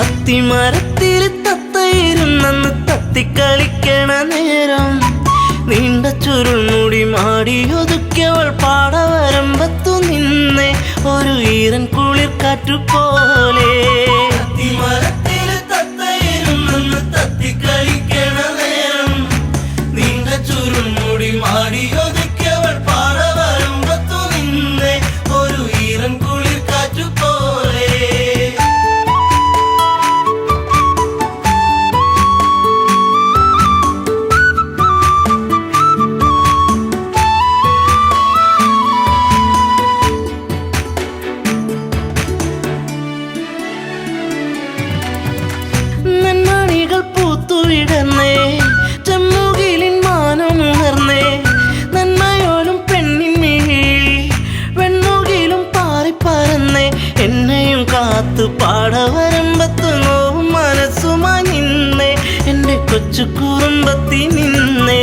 അത്തിമരത്തിൽ തത്തയിരുന്നെന്ന് തത്തിക്കളിക്കണ നേരം നീണ്ട ചുരുൾമുടി മാടിയൊതുക്കിയവൾ പാടവരമ്പത്തു നിന്നേ ഒരു ഈറൻ കുളിർ കാറ്റുപോലെ. അത്തിമരത്തിൽ തത്തയിരുന്നെന്ന് തത്തിക്കളിക്കണ നേരം നീണ്ട ചുരുൾമുടി മാടിയൊതുക്കിയവൾ പാടവരമ്പത്തു നിന്നേ ഒരു ഈറൻ കുളിർ കാറ്റുപോലെ. ചെമ്മുകിലിൻ മാനമുണർന്നേ നന്മയോലും പെണ്ണിൻ മിഴിയിൽ വെണ്ണുകിലും പാറിപ്പറന്നേ എന്നെയും കാത്തു പാടവരമ്പത്ത് നോവും മനസ്സുമായി നിന്നേ എൻ്റെ കൊച്ചു കുറുമ്പത്തി നിന്നേ.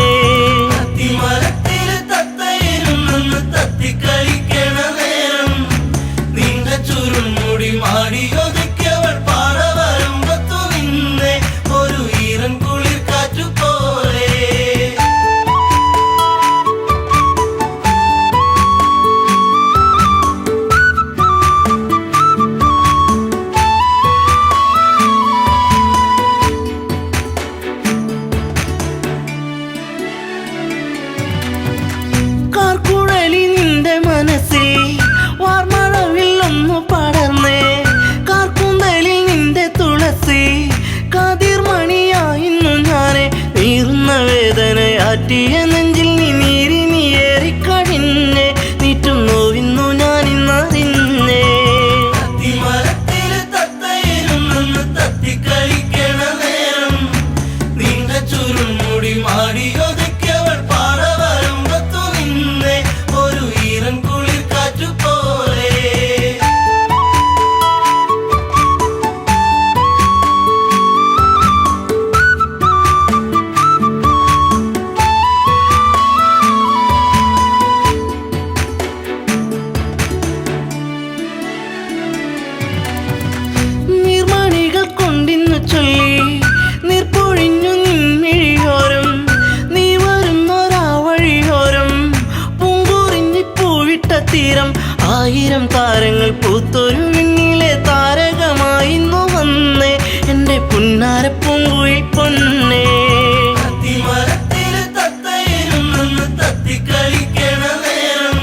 അത്തിമരത്തിൽ തത്തയിരുന്നെന്ന് തത്തിക്കളിക്കണ നേരം നീണ്ട ചുരുൾമുടി മാടിയൊതുക്കിയവൾ പാടവരമ്പത്തു നിന്നേ ഒരു ഈറൻ കുളിർ കാറ്റുപോലെ. കാർക്കുഴലി നിന്റെ മനസ്സിൽ വാർമഴവിൽ ഒന്നു പടർന്നേ കാർക്കുന്തലിൽ നിന്റെ തുളസി കാതിർമണിയായിരുന്നു ഞാനെ നീറുന്ന വേദനയാറ്റിയ നെഞ്ചിൽ നീ നീരിനി ഏറിക്കഴിഞ്ഞേ നീറ്റും നോവിന്നു ഞാനിന്നറിഞ്ഞേ. അത്തിമരത്തിൽ തത്തയിരുന്നെന്ന് തത്തിക്കളിക്കണ നേരം നീണ്ട ചുരുൾമുടി മാടിയൊതുക്കിയവൾ പാടവരമ്പത്തു നിന്നേ ഒരു ഈറൻ കുളിർ കാറ്റുപോലെ. നീർമണികൾ കൊണ്ടിന്നു ചൊല്ലി നീർപ്പൊഴിഞ്ഞു നിൻമിഴിയോരം നീ വരുന്നൊരാ വഴിയോരം പൂങ്കുറിഞ്ഞി പൂവിട്ട തീരം ആയിരം താരങ്ങൾ പൂത്തൊരു വിണ്ണിലെ താരകമായിന്നു വന്നേ എൻ്റെ പുന്നാര പൂങ്കുയിൽ പൊന്നേ. അത്തിമരത്തിൽ തത്തയിരുന്നെന്ന് തത്തിക്കളിക്കണ നേരം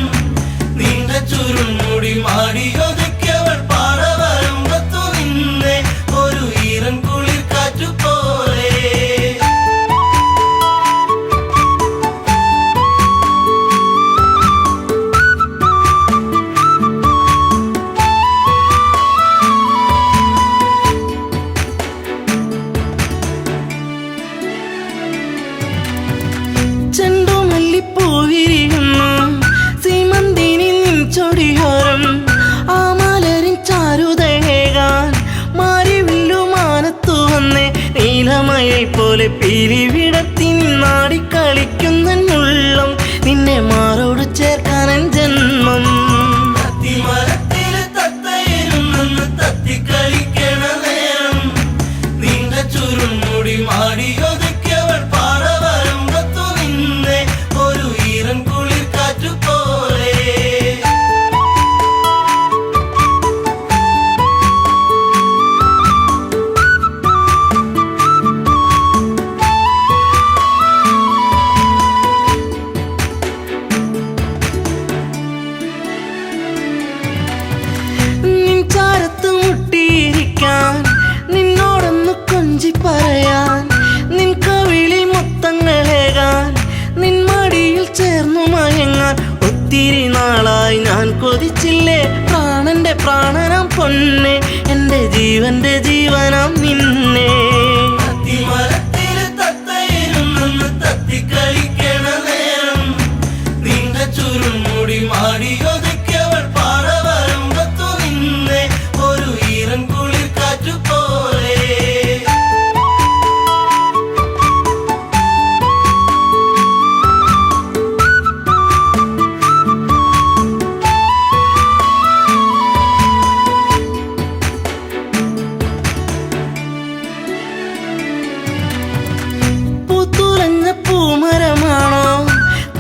നീണ്ട ചുരുൾമുടി മാടിയൊതുക്കിയവൾ പാടവരമ്പത്തു നിന്നേ ഒരു ഈറൻ കുളിർ കാറ്റുപോലെ. ചെണ്ടുമല്ലിപ്പൂവിരിയുന്നു സീമന്തിനി നിൻ ചൊടിയോരം ആ മലരിൻ ചാരുതയേകാൻ മാരിവില്ലുമാനത്തു വന്നേ നീലമയിൽ പോലെ പീലിവിടത്തി നിന്നാടിക്കളിക്കുന്നുള്ളം നിന്നെ മാറോട് ചേർക്കാനൻ ജന്മം. അത്തിമരത്തിൽ തത്തയിരുന്നെന്ന് തത്തിക്കളിക്കണ നേരം നീണ്ട ചുരുൾമുടി മാടിയൊതുക്കിയവൾ പാടവരമ്പത്തു നിന്നേ ഒരു ഈറൻ കുളിർ കാറ്റുപോലെ. നിൻ ചാരത്ത് മുട്ടിയിരിക്കാൻ നിന്നോടൊന്ന് കൊഞ്ചി പറയാൻ നിൻ കവിളിൽ മുത്തങ്ങളേകാൻ നിൻ മടിയിൽ ചേർന്നു മയങ്ങാൻ ഒത്തിരി നാളായി ഞാൻ കൊതിച്ചില്ലേ പ്രാണന്റെ പ്രാണനാം പൊന്നെ ജീവന്റെ ജീവനം നിന്നെ. തത്തിക്കളിക്കണ നേരം നീണ്ട ചുരുൾമുടി മാടിയൊതുക്കിയവൾ പാറവരമ്പത്തു നിന്നെ ഒരു ഈറൻ കുളിർ കാറ്റു പോലെ. പൂമരമാണോ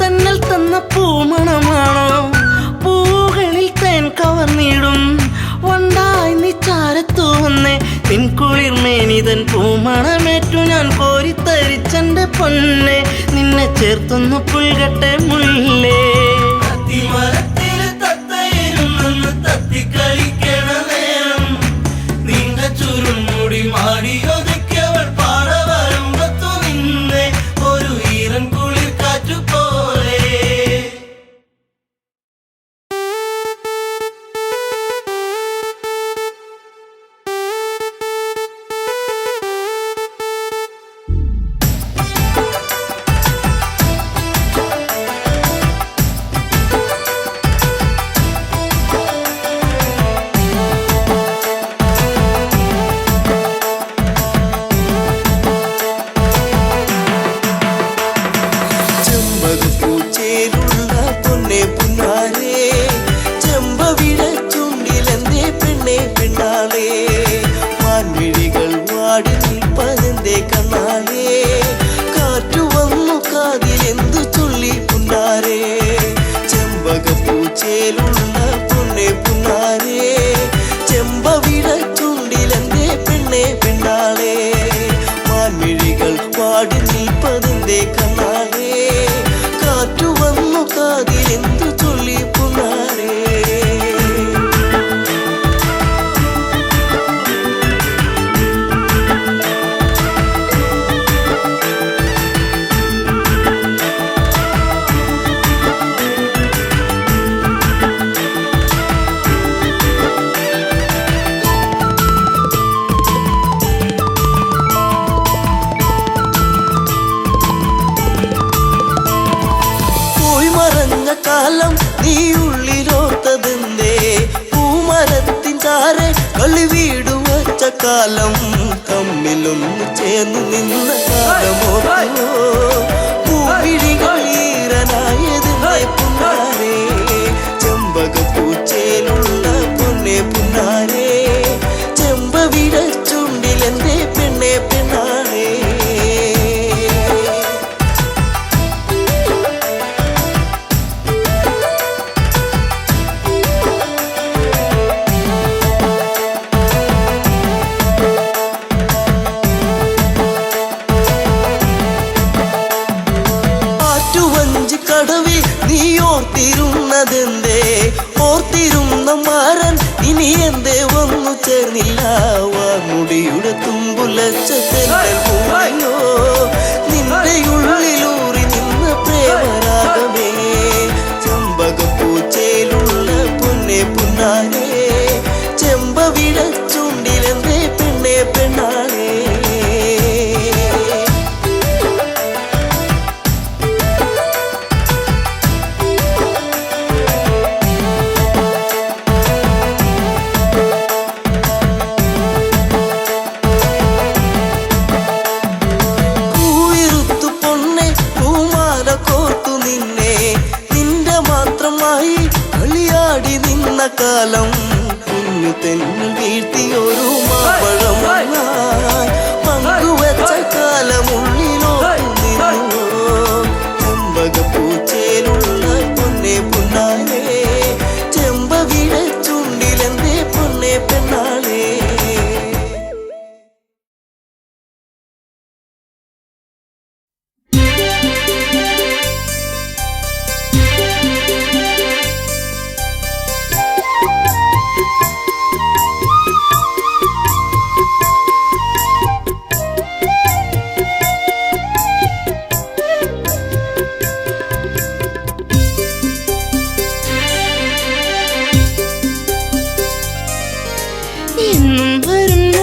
തന്നൽ തന്ന പൂമണമാണോ പൂകളിൽ തേൻ കവർന്നിടും വണ്ടായി നീ ചാരത്തു വന്നേ പിൻകുളിർ മേനിതൻ പൂമണമേറ്റു ഞാൻ കോരിത്തരിച്ചെന്റെ പൊന്നെ നിന്നെ ചേർത്തൊന്നു പുൽകട്ടെ മുല്ലേ. തത്തിക്കളിക്കണ നേരം നീണ്ട ചുരുൾമുടി മാടിയൊതുക്കിയവൾ പാറവരമ്പത്തു നിന്നെ ഒരു ഈറൻ കുളിർ കാറ്റു പോലെ. കാലം നീ ഉള്ളിലോർത്തതെന്തേ പൂമരത്തിൻ ചാരെ കളി വീടു വച്ച കാലം തമ്മിലൊന്നു ചേർന്നു നിന്ന കാലമോ പൂവിഴികൾ ഈറനായതിന്റെ പുന്നാരേ ചെമ്പകപ്പൂച്ചേലുള്ള പൊന്നെ പുന്നാരേ ചെമ്പവിട ചുണ്ടിലെന്റെ പെണ്ണെ പെണ്ണാളേ. കടവിൽ നീ ഓർത്തിരുന്നതെന്തേ ഓർത്തിരുന്ന മാരൻ ഇനി എന്തേ വന്നു ചേർന്നില്ല വാമുടിയുടെ തുമ്പുലച്ച തെല്ലോ നിന്റെ ഉള്ളിലൂറി നിന്ന പ്രേമരാഗമേ ചെമ്പകപ്പൂച്ചയിലുള്ള പൊന്നെ പുന്നാരേ ചെമ്പവിട ചുണ്ടിലെന്തേ പെണ്ണെ പെണ്ണാളേ. കാലം കുഞ്ഞു തെന്നിൽ വീഴ്ത്തിയൊരു മാമ്പഴം പങ്കുവച്ച കാലമുള്ളിലോ ചെമ്പകപ്പൂച്ചേലുള്ള പൊന്നെ പുന്നാരേ ചെമ്പവിട ചുണ്ടിലെന്തേ പൊന്നെ പെണ്ണാളേ. എന്നും വരും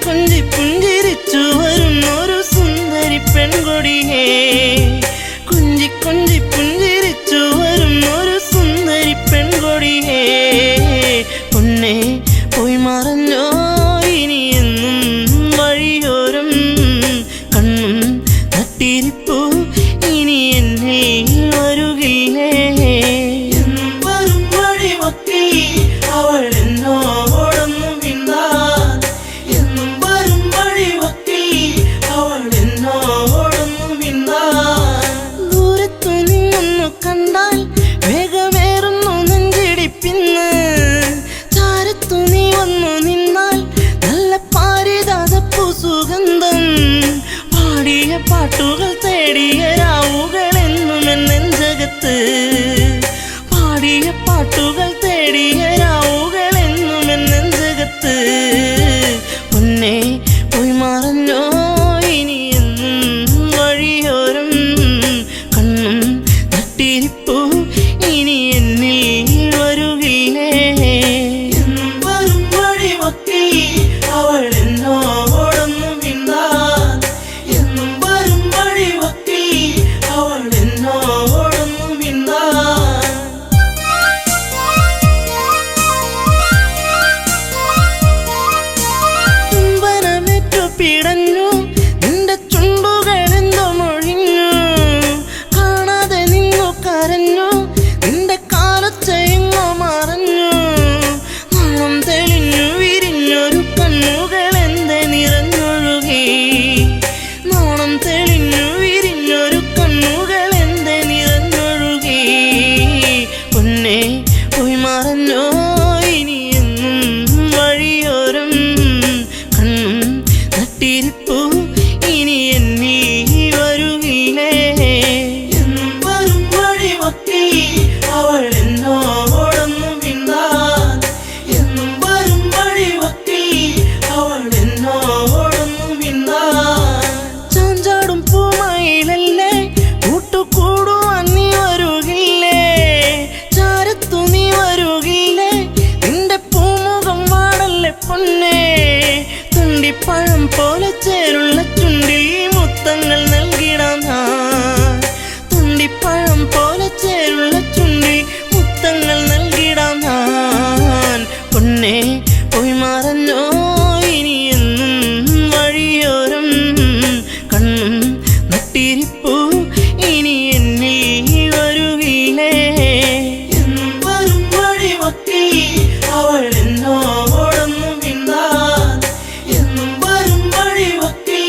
കൊഞ്ചി പുഞ്ചിരിച്ചു വരുന്നൊരു സുന്ദരി പെൺകൊടിയേ കൊഞ്ചി കൊഞ്ചി പുഞ്ചിരിച്ചു വരുന്നൊരു സുന്ദരി പെൺകൊടിയേ പൊന്നേ പോയി മറഞ്ഞോ ഇനി എന്നും വഴിയോരം കണ്ണും തട്ടിരിപ്പു ഇനി എന്നെ വരുകില്ലേ എന്നും വരും വഴിമൊക്കെ അവൾ എന്നോടൊന്നും മിണ്ടാൻ എന്നും വരും വഴിമൊക്കെ അവൾ എന്നോടൊന്നും മിണ്ടാൻ ദൂരത്തു നിന്നൊന്നു കണ്ടാൽ വേഗമേറുന്നു നെഞ്ചിടിപ്പിന്ന് ചാരത്തു നീ വന്നു നിന്നാൽ നല്ല പാരിജാതപ്പൂ സുഗന്ധം പാടിയ പാട്ടുകൾ തേടിയ രാവുകൾ എന്നും എന്നെഞ്ചകത്ത് പാടിയ പാട്ടുകൾ തേടിയ രാവുകൾ എന്നും എന്നെഞ്ചകത്ത് പൊന്നേ പോയി മറഞ്ഞോ ഇനി എന്നും വഴിയോരം കണ്ണും തട്ടിരിപ്പു ഇനി എന്നിൽ വരുകില്ലേ എന്നും വരും വഴിമൊക്കെ അവൾ എന്നോടൊന്നും മിണ്ടാൻ എന്നും വരും വഴിമൊക്കെ അവൾ എന്നോടൊന്നും മിണ്ടാൻ ചുംബനമേറ്റു പിടഞ്ഞു നിന്റെ ചുണ്ടുകളെന്തോ മൊഴിഞ്ഞു കാണാതെ നിന്നു കരഞ്ഞു നിന്റെ കാലൊച്ചയെങ്ങോ മറഞ്ഞു നാണം തെളിഞ്ഞു വിരിഞ്ഞൊരു കണ്ണുകളെന്തെ നിറഞ്ഞൊഴുകി നാണം തെളിഞ്ഞു വിരിഞ്ഞൊരു കണ്ണുകളെന്തെ നിറഞ്ഞൊഴുകി പൊന്നേ പോയി മറഞ്ഞോ ഇനി എന്നും വഴിയോരം കണ്ണും തട്ടിരിപ്പു ഇനി എന്നിൽ വരുകില്ലേ എന്നും വരും വഴിമൊക്കെ അവൾ എന്നോടൊന്നും മിണ്ടാൻ എന്നും വരും വഴിമൊക്കെ അവൾ എന്നോടൊന്നും മിണ്ടാൻ ചാഞ്ചാടും പൂമയിലല്ലേ കൂട്ടുകൂടുവാൻ നീ വരുകില്ലേ ചാരത്തു നീ വരുകില്ലേ നിന്റെ പൂമുഖം വാടല്ലേ പൊന്നേ തുണ്ടിപ്പഴം പോലെ ചേരുള്ള ചുണ്ടിൽ മുത്തങ്ങൾ നൽകിടാം ഞാൻ തുണ്ടിപ്പഴം പോലെ ചേരുള്ള ചുണ്ടിൽ മുത്തങ്ങൾ നൽകിടാം ഞാൻ പൊന്നേ പോയി മറഞ്ഞോ ഇനി എന്നും വഴിയോരം കണ്ണും നട്ടിരിപ്പു ഇനി എന്നിൽ വരുകില്ലേ എന്നും വരും വഴിമൊക്കെ അവൾ എന്നോടൊന്നും മിണ്ടാൻ എന്നും വരും വഴിമൊക്കെ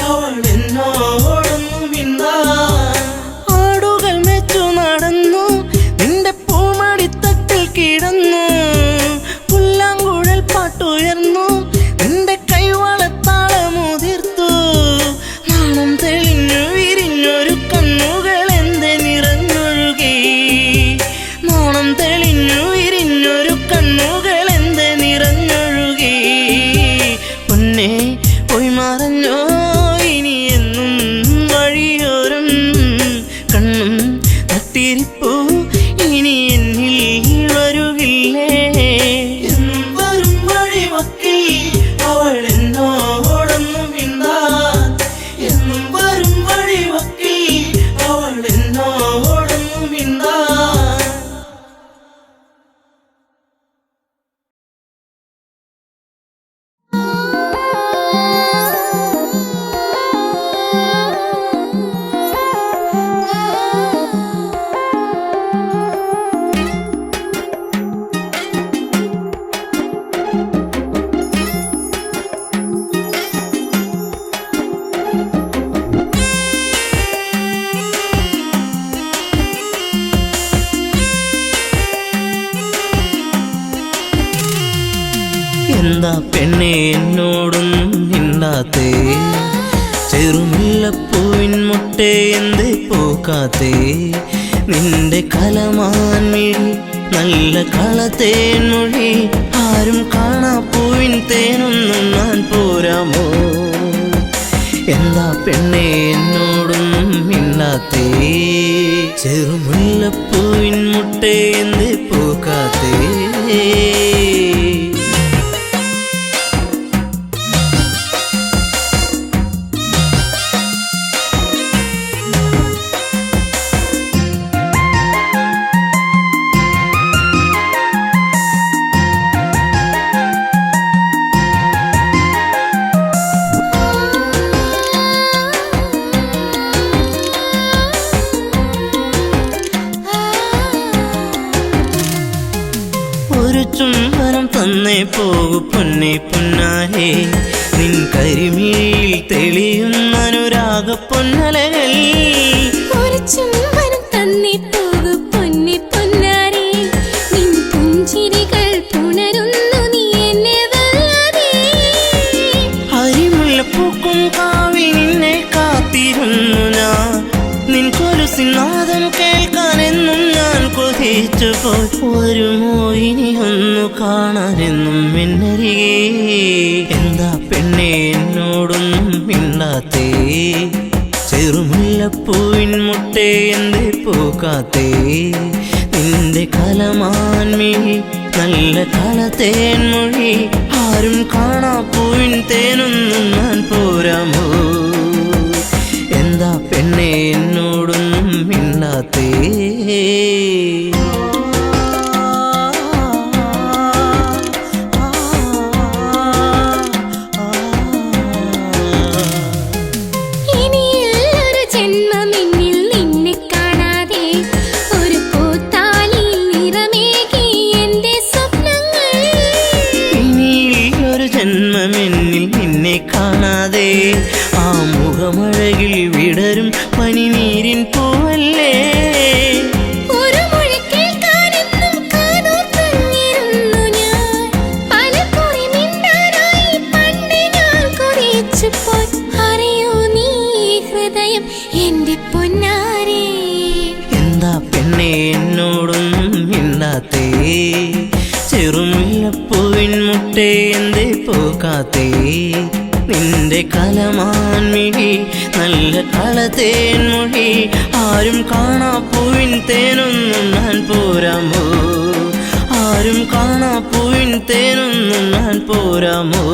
അവൾ എന്നോടൊന്നും മിണ്ടാൻ ആടുകൾ മേച്ചു നടന്നു നിന്റെ പൂമടിത്തട്ടിൽ കിടന്നു പുല്ലാങ്കുഴൽ പാട്ടുയർന്നു നിന്റെ കൈവളത്താളമുതിർത്തു നാണം തെളിഞ്ഞു വിരിഞ്ഞൊരു കണ്ണുകൾ എന്തെ നിറഞ്ഞൊഴുകി നാണം തെളിഞ്ഞു വിരിഞ്ഞൊരു കണ്ണുകൾ എന്തെ നിറഞ്ഞൊഴുകി പൊന്നേ പോയി മറഞ്ഞോ ഇനി എന്നും വഴിയോരം കണ്ണും തട്ടിരിപ്പു ഇനി എന്നിൽ വരുകില്ലേ എന്നും വരും വഴിമൊക്കെ അവൾ എന്നോടൊന്നും മിണ്ടാൻ എന്നും വരും വഴിമൊക്കെ അവൾ എന്നോടൊന്നും മിണ്ടാൻ എന്താ പെണ്ണെ എന്നോടൊന്നും മിണ്ടാത്തേ ചെറുമുല്ലപ്പൂവിൻ മുട്ടേ എന്തേ പൂക്കാത്തേ നിന്റെ കലമാൻ മിഴി നല്ല കളത്തേൻ മൊഴി ആരും കാണാ പൂവിൻ തേനൊന്നും ഞാൻ പോരാമോ എന്താ പെണ്ണെ എന്നോടൊന്നും മിണ്ടാത്തേ ചെറുമുല്ലപ്പൂവിൻ മുട്ടേ എന്തേ പൂക്കാത്തേ ഒരു ചുംബനം തന്നേ പോകു പൊന്നെ പൊന്നാരെ നിൻ കരിമിഴിയിൽ തെളിയുന്ന അനുരാഗ പൊന്നലകൾ ഒരു ചുംബനം തന്നേ പോകു പൊന്നെ പൊന്നാരെ നിൻ പുഞ്ചിരികൾ പുണരുന്നു നീ എന്നെ വല്ലാതെ ഹരിമുല്ലപ്പൂക്കും കാവിൽ നിന്നെ കാത്തിരുന്നു ഞാൻ നിൻ കൊലുസിനാദം കേൾക്കാനെന്നും ഞാൻ കൊതിച്ചു പോയി ഒരു മോഹിനി ഒന്നു കാണാനെന്നും എന്നരികെ എന്താ പെണ്ണെ എന്നോടൊന്നും മിണ്ടാത്തേ ചെറുമുല്ലപ്പൂവിൻ മുട്ടേ എന്തേ പൂക്കാത്തേ നിന്റെ കലമാൻമിഴി നല്ല കളത്തേൻ മൊഴി ആരും കാണാ പൂവിൻ തേനൊന്നും ഞാൻ പോരാമോ എന്താ പെണ്ണെ എന്നോടൊന്നും മിണ്ടാത്തേ ജന്മമെന്നിൽ നിന്നെ കാണാതെ ആ മുഖമഴകിൽ വിടരും പനിനീരിൻ പൂവല്ലേ ഒരു മൊഴി കേൾക്കാനെന്നും കാതോർത്തിരുന്നു ഞാൻ പലകുറി മിണ്ടാനായി പണ്ട് ഞാൻ കുറിച്ചുപോയി അറിയൂ നീ ഹൃദയം എന്റെ പൊന്നാരേ എന്താ പെണ്ണെ എന്നോടൊന്നും മിണ്ടാത്തേ ചെറുമുല്ലപ്പൂവിൻ മുട്ടേ എന്തേ പൂക്കാത്തേ നിന്റെ കലമാൻമിഴി നല്ല കളത്തേൻ മൊഴി ആരും കാണാ പൂവിൻ തേനൊന്നും ഞാൻ പോരാമോ ആരും കാണാ പൂവിൻ തേനൊന്നും ഞാൻ പോരാമോ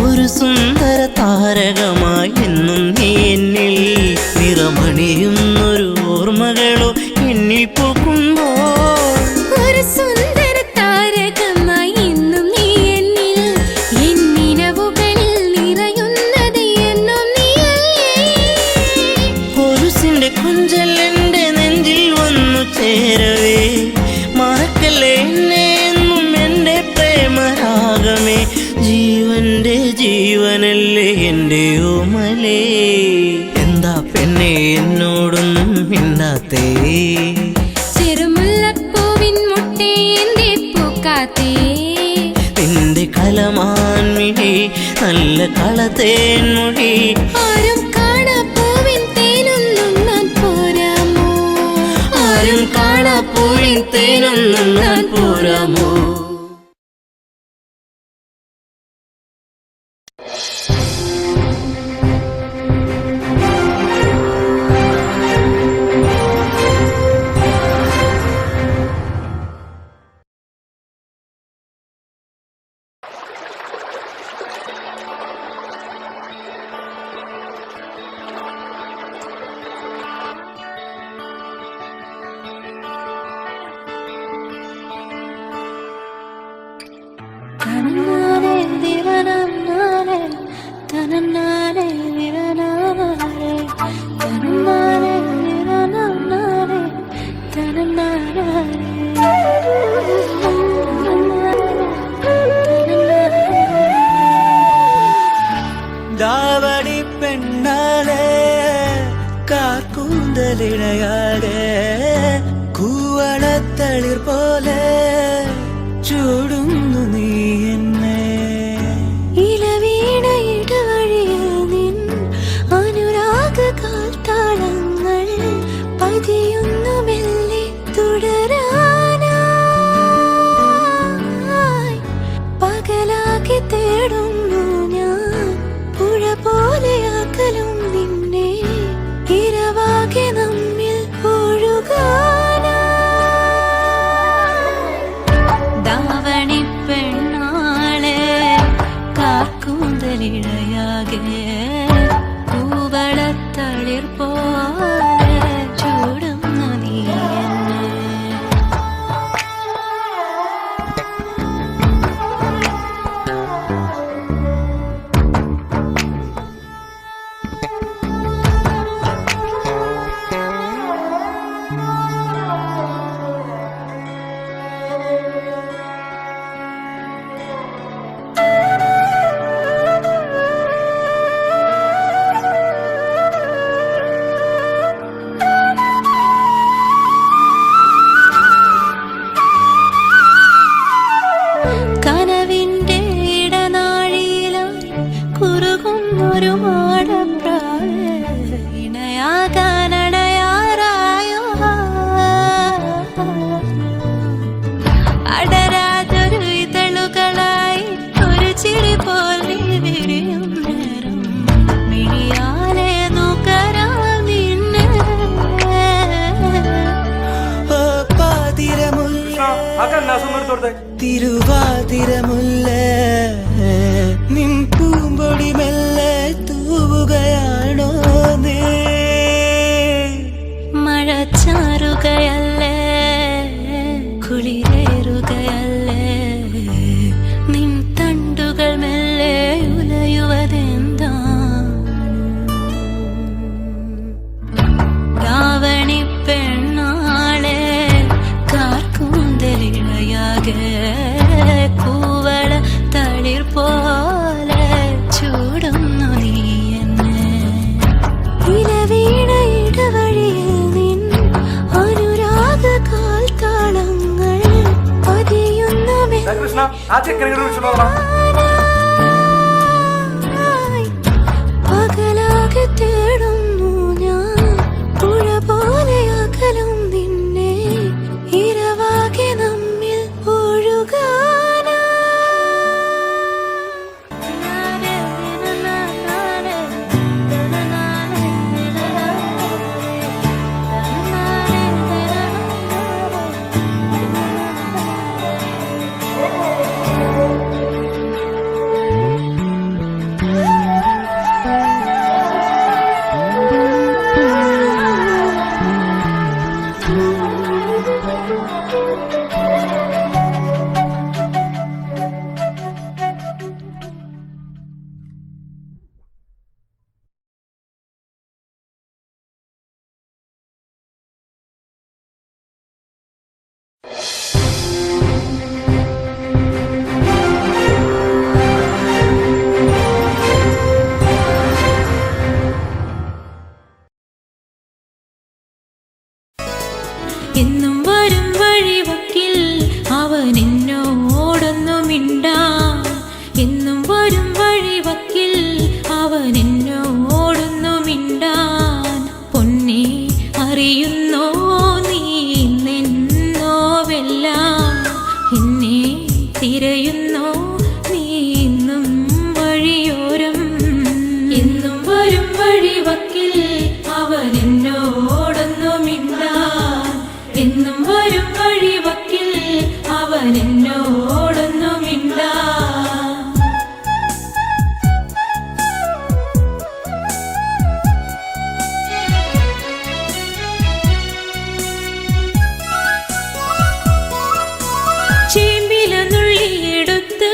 ഒരു സുന്ദര താരകമായി എന്നും നീ എന്നിൽ നിറമണിയുന്നൊരു ഓർമ്മകളോ എന്നിൽ പൂക്കുമ്പോൾ ഒരു സുന്ദര താരകമായി എന്നും നീ എന്നിൽ എന്നിനവുകളിൽ നിറയുന്നത് എന്നും നീയല്ലേ കൊലുസിന്റെ കൊഞ്ചൽ എന്റെ നെഞ്ചിൽ വന്നു ചേരവേ മറക്കല്ലേ എന്നെ എന്നും എന്റെ പ്രേമരാഗമേ ജീവന്റെ ജീവനല്ലേ എന്റെ ഓമലേ എന്താ പെണ്ണെ എന്നോടൊന്നും മിണ്ടാത്തേ ചെറുമുല്ലപ്പൂവിൻ മുട്ടേ എന്തേ പൂക്കാത്തേ നിന്റെ കലമാൻമിഴി നല്ല കളത്തേൻ മൊഴി ആരും കാണാ പൂവിൻ തേനൊന്നും ഞാൻ പോരാമോ ആരും കാണാ പൂവിൻ തേനൊന്നും ഞാൻ പോരാമോ ദാവണി പെണ്ണാളെ കാക്കൂന്തലിണയാടെ കൂവളത്തളിർ പോലെ ചൂടുന്നു നീ എന്നെ ഇലവീണയിടവഴിയിൽ നിൻ അനുരാഗ കാൽത്താളങ്ങൾ പതിയുന്നു മെല്ലെ തുടരാനായി പകലാക്കി തേടുന്നു ഞാൻ പുഴ പോലെ അകലും നിന്നെ ഇരവാകെ നമ്മിൽ ഒഴുകാനായി ദാവണി പെണ്ണ തിരുവാതിരമുല്ല നിൻ പൂമ്പൊടി മെല്ലെ തൂവുകയാണോ നീ മഴച്ചാറുകയല്ലേ കുളിരേറുകയല്ലേ നിൻ തണ്ടുകൾ മെല്ലെ ഉലയുവതെന്താ രാവണി പെണ്ണാളെ കാർക്കൂന്തലിഴയാകെ കൂവള തളിർ പോലെ ചൂടുന്നു നീ എന്നെ ഇലവീണ ഇടവഴിയിൽ നിൻ അനുരാഗ കാൽത്താളങ്ങൾ പതിയുന്ന പകലാകെ തേടുന്നു ഞാൻ പുഴ പോലെ അകലും നിന്നെ ഇരവാകെ നമ്മിൽ ഒഴുകാനാ എന്നും വരും വഴിവക്കിൽ അവൻ എന്നോടൊന്നു മിണ്ടാൻ എന്നും വരും വഴിവക്കിൽ അവൻ എന്നോടൊന്നു മിണ്ടാൻ പൊന്നെ അറിയുന്നോ നീ നിന്നോവെല്ലാം എന്നെ തിരയുന്നോ നീ ഇന്നും വഴിയോരം എന്നും വരും വഴിവക്കിൽ അവൻ എന്നോടൊന്നു മിണ്ടാൻ എന്നും വരും വഴിവക്കിൽ അവൻ എന്നോടൊന്നു മിണ്ടാൻ ചേമ്പില നുള്ളിയെടുത്ത്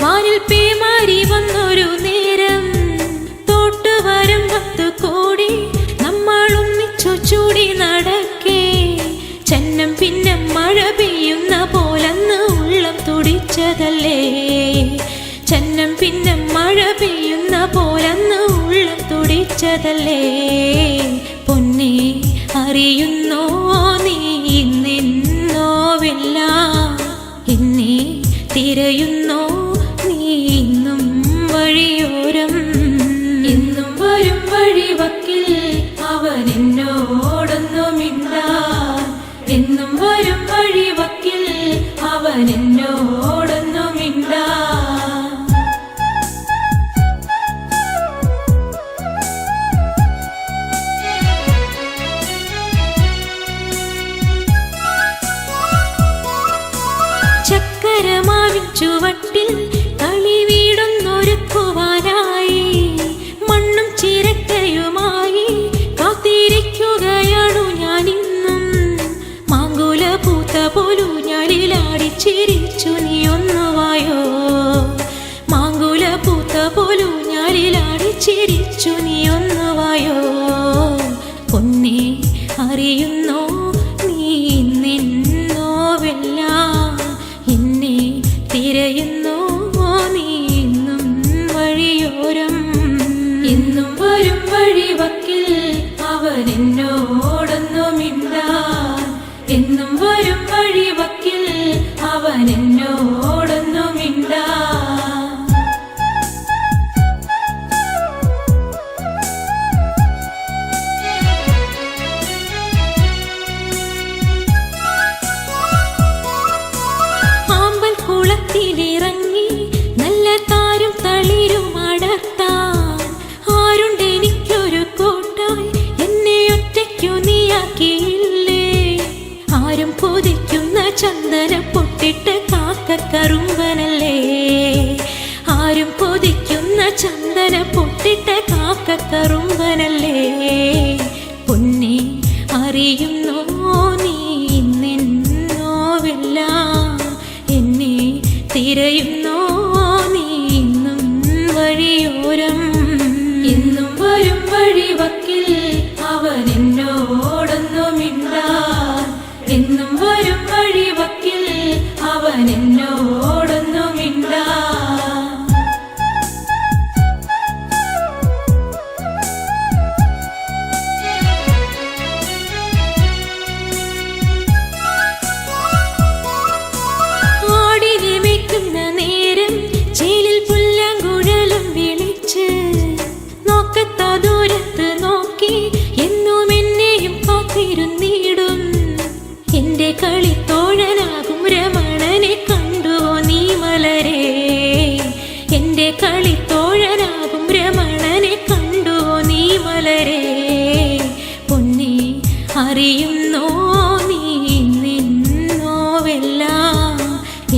വാനിൽ പേമാരി വന്നൊരു നേരം തോട്ടുവരും 10 കോടി നമ്മൾ ഒന്നിച്ചു ചൂടി നടക്കേ ചന്നം പിന്നെ മഴ പെയ്യുന്ന പോലന്ന് ഉള്ളം തുടിച്ചതല്ലേ ചന്നം പിന്നെ മഴ പെയ്യുന്ന പോലന്ന് ഉള്ളം തുടിച്ചതല്ലേ പൊന്നെ അറിയുന്നോ നീ നിന്നോവെല്ലാം എന്നെ തിരയുന്നോ നീ ഇന്നും വഴിയോരം എന്നും വരും വഴിവക്കിൽ അവൻ എന്നോടൊന്നു മിണ്ടാൻ എന്നും വരും വഴിവക്കിൽ അവൻ എന്നോടൊന്നു മിണ്ടാൻ ചക്കരമാവിൻ ചുവട്ടിൽ കളി വീടൊന്നൊരുക്കുവാനായി മണ്ണും ചിരക്കയുമായി കാത്തിരിക്കുകയാണു ഞാനിന്നും മാങ്കുല പൂത്ത പോലു ഞാലിലാടി ചിരിച്ചു നീ ഒന്നുവായോ മാങ്കുല പൂത്ത പോലു ഞാലിലാടി ചിരിച്ചു നീ ഒന്നുവായോ പൊന്നെ അറിയുന്നോ നീ നിന്നോവെല്ലാം എന്നെ തിരയുന്നോ നീ ഇന്നും വഴിയോരം എന്നും വരും വഴിവക്കിൽ അവൻ എന്നോടൊന്നു മിണ്ടാൻ എന്നും വരും വഴിവക്കിൽ അവൻ എന്നോടൊന്നു മിണ്ടാൻ കുളത്തിലിറങ്ങി നല്ല താരും തളിരും അടർത്താൻ ആരുണ്ടെനിക്കൊരു കൂട്ടായി എന്നെ ഒറ്റയ്ക്കു നീയാക്കിയില്ലേ ആരും കൊതിക്കുന്ന ചന്ദന പൊട്ടിട്ട് കാക്ക കറുമ്പനല്ലേ, ആരും കൊതിക്കുന്ന ചന്ദന പൊട്ടിട്ട കാക്കക്കറുമ്പനല്ലേ. പൊന്നെ അറിയുന്നോ നീ നിന്നോവെല്ലാം, എന്നെ തിരയുന്നോ നീ ഇന്നും വഴിയോരം. എന്നും വരും വഴിവക്കിൽ അവൻ എന്നോടൊന്നു മിണ്ടാൻ, എന്നും വരും വഴിവക്കിൽ അവൻ എന്നോടൊന്നു മിണ്ടാൻ. ആടിനെ വെക്കുന്ന നേരം ചേലിൽ പുല്ലാങ്കുഴലും വിളിച്ച്, നോക്കത്താ ദൂരത്ത് നോക്കി എന്നും എന്നെയും കാത്തിരുന്നിടും. എന്റെ കളിത്തോഴനാകും രമണനെ കണ്ടുവോ നീ മലരേ, എന്റെ കളിത്തോഴനാകും രമണനെ കണ്ടുവോ നീ മലരേ. പൊന്നെ അറിയുന്നോ നീ നിന്നോവെല്ലാം,